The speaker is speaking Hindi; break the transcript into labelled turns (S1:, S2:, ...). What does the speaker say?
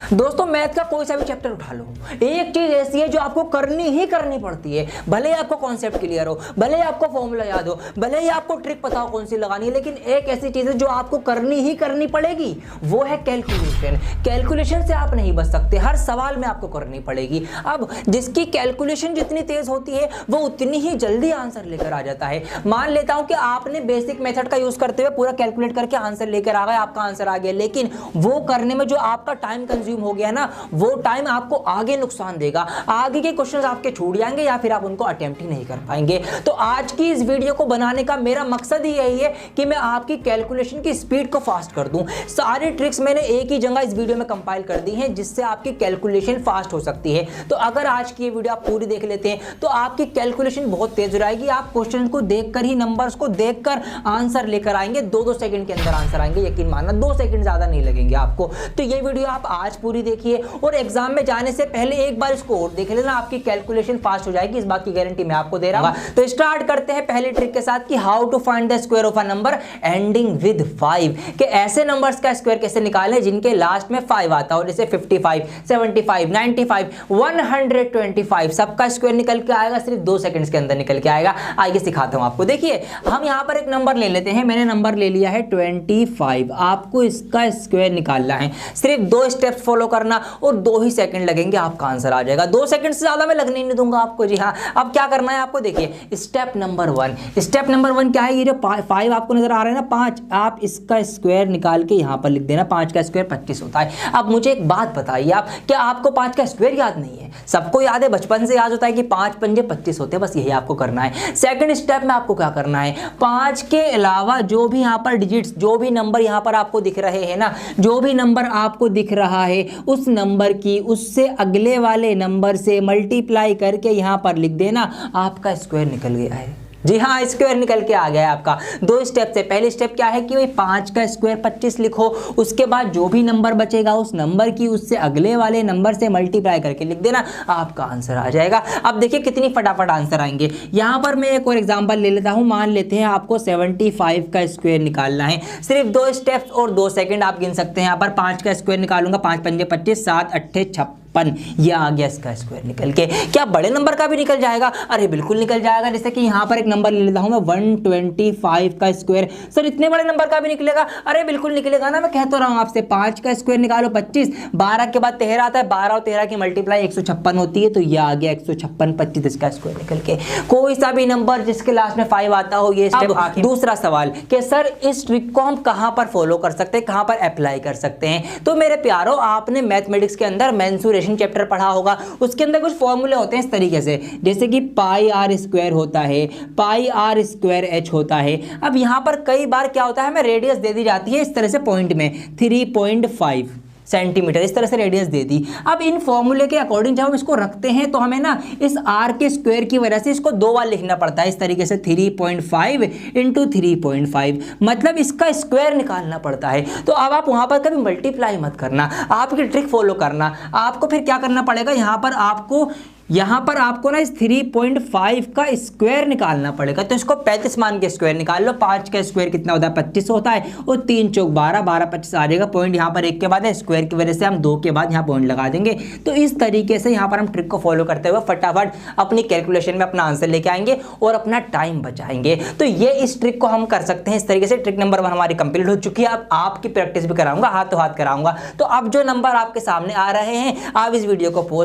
S1: दोस्तों मैथ का कोई सा भी चैप्टर उठा लो, एक चीज ऐसी है जो आपको करनी ही करनी पड़ती है। भले ही आपको कॉन्सेप्ट क्लियर हो, भले ही आपको फॉर्मूला याद हो, भले ही आपको ट्रिक पता हो कौन सी लगानी है, लेकिन एक ऐसी चीज है जो आपको करनी ही करनी पड़ेगी, वो है कैलकुलेशन। कैलकुलेशन से आप नहीं बच सकते, हर सवाल में आपको करनी पड़ेगी। अब जिसकी कैलकुलेशन जितनी तेज होती है वो उतनी ही जल्दी आंसर लेकर आ जाता है। मान लेता हूं कि आपने बेसिक मेथड का यूज करते हुए पूरा कैलकुलेट करके आंसर लेकर आ गए, आपका आंसर आ गया, लेकिन वो करने में जो आपका टाइम कंज्यूम हो गया ना, वो टाइम आपको आगे नुकसान देगा। आगे के क्वेश्चंस आपके छूट जाएंगे या फिर आप उनको अटेम्प्ट ही नहीं कर पाएंगे। तो आज की इस वीडियो को बनाने का मेरा मकसद ही यही है कि मैं आपकी कैलकुलेशन की स्पीड को फास्ट कर दूं। सारी ट्रिक्स मैंने एक ही जगह इस वीडियो में कंपाइल कर दी हैं, जिससे आपकी कैलकुलेशन फास्ट हो सकती है। तो अगर आज की ये वीडियो आप पूरी देख लेते हैं तो आपकी कैलकुलेशन बहुत तेज हो जाएगी। आप क्वेश्चन को देखकर ही, नंबर्स को देखकर आंसर लेकर आएंगे। 2-2 सेकंड के अंदर आंसर आएंगे, यकीन मानना 2 सेकंड ज्यादा नहीं लगेंगे आपको। तो ये वीडियो आप आज पूरी देखिए और एग्जाम में जाने से पहले एक बार इसको और देख लेना, आपकी कैलकुलेशन फास्ट हो जाएगी, इस बात की गारंटी मैं आपको दे रहा हूं। तो स्टार्ट करते हैं पहली ट्रिक के साथ कि how to find the square of a number ending with 5, कि ऐसे नंबर्स का स्क्वायर कैसे निकालें जिनके लास्ट में 5 आता हो, जैसे 55, 75, 95, 125, सबका स्क्वायर निकल के आएगा, सिर्फ 2 सेकंड्स के अंदर निकल के आएगा। आइए सिखाता हूं आपको। देखिए हम यहां पर एक नंबर ले लेते हैं, मैंने नंबर ले लिया है 25। आपको इसका स्क्वायर निकालना है, सिर्फ 2 स्टेप्स फॉलो करना और 2 ही सेकंड लगेंगे, आपका आंसर आ जाएगा। 2 सेकंड से ज्यादा मैं लगने नहीं दूंगा आपको। जी हाँ, अब क्या करना है आपको, देखिए स्टेप नंबर 1। स्टेप नंबर 1 क्या है, ये जो 5 आपको नजर आ रहा है ना, 5, आप इसका स्क्वायर निकाल के यहां पर लिख देना। 5 का स्क्वायर 25 होता है। अब मुझे एक बात बताइए आप, क्या आपको 5 का स्क्वायर याद नहीं है? सबको याद है, बचपन से याद होता है कि 5 पंजे 25 होते हैं, बस यही आपको करना है। सेकंड स्टेप में आपको क्या करना है, 5 के अलावा जो भी यहां पर डिजिट्स, जो भी नंबर यहां पर आपको दिख रहे हैं ना, जो भी नंबर आपको दिख रहा है उस नंबर की उससे अगले वाले नंबर से मल्टीप्लाई करके यहां पर लिख देना, आपका स्क्वायर निकल गया है। जी हाँ, स्क्वायर निकल के आ गया है आपका। 2 स्टेप से, पहली स्टेप क्या है कि 5 का स्क्वायर 25 लिखो, उसके बाद जो भी नंबर बचेगा उस नंबर की उससे अगले वाले नंबर से मल्टीप्लाई करके लिख देना, आपका आंसर आ जाएगा। अब देखिए कितनी फटाफट आंसर आएंगे। यहां पर मैं एक और एग्जांपल ले लेता हूं, मान लेते हैं आपको 75 का स्क्वायर निकालना है, सिर्फ 2 स्टेप्स और 2 सेकंड आप गिन सकते हैं। यहां पर 5 का स्क्वायर निकालूंगा, 5 पंजे 25, 7 अट्ठे 56, ये आ गया इसका स्क्वायर निकल के। क्या बड़े नंबर का भी निकल जाएगा? अरे बिल्कुल निकल जाएगा। जैसे कि यहां पर एक नंबर ले लेता हूं मैं, 125 का स्क्वायर। सर इतने बड़े नंबर का भी निकलेगा? अरे बिल्कुल निकलेगा ना, मैं कह तो रहा हूं आपसे। 5 का स्क्वायर निकालो 25, 12 के बाद 13 आता है, 12 और 13 की मल्टीप्लाई 156 होती है, तो ये आ गया 156, 25 इसका स्क्वायर निकल के। कोई सा भी नंबर जिसके लास्ट में 5 आता हो, ये स्टेप। दूसरा सवाल कि सर इस ट्रिक को हम कहां पर फॉलो कर सकते हैं, कहां पर अप्लाई कर सकते हैं? तो मेरे प्यारो, आपने मैथमेटिक्स के अंदर मेंसुरेशन चैप्टर पढ़ा होगा, उसके अंदर कुछ फॉर्मूले होते हैं इस तरीके से, जैसे कि पाई आर स्क्वायर होता है, पाई आर स्क्वायर एच होता है। अब यहां पर कई बार क्या होता है, हमें रेडियस दे दी जाती है इस तरह से पॉइंट में 3.5 सेंटीमीटर, इस तरह से रेडियस दे दी। अब इन फॉर्मूले के अकॉर्डिंग जब हम इसको रखते हैं तो हमें ना इस आर के स्क्वायर की वजह से इसको 2 बार लिखना पड़ता है, इस तरीके से 3.5 इंटू 3.5, मतलब इसका स्क्वायर निकालना पड़ता है। तो अब आप वहां पर कभी मल्टीप्लाई मत करना, आपकी ट्रिक फॉलो करना। आपको फिर क्या करना पड़ेगा, यहां पर आपको ना इस 3.5 का स्क्वायर निकालना पड़ेगा। तो इसको 35 मान के स्क्वायर निकाल लो। 5 का स्क्वायर कितना होता है, 25 होता है, और 3 चौक 12, 12 25 आ जाएगा। पॉइंट यहां पर 1 के बाद है, स्क्वायर की वजह से हम 2 के बाद यहां पॉइंट लगा देंगे। तो इस तरीके से यहां पर हम ट्रिक को फॉलो करते हुए फटाफट अपनी कैलकुलेशन में अपना आंसर लेके आएंगे और अपना टाइम बचाएंगे। तो ये इस ट्रिक को हम कर सकते हैं इस तरीके से। ट्रिक नंबर 1 हमारी कंप्लीट हो चुकी है। अब आपकी प्रैक्टिस भी कराऊंगा, हाथों हाथ कराऊंगा। तो अब जो नंबर आपके सामने आ रहे हैं, आप इस वीडियो को पोस्ट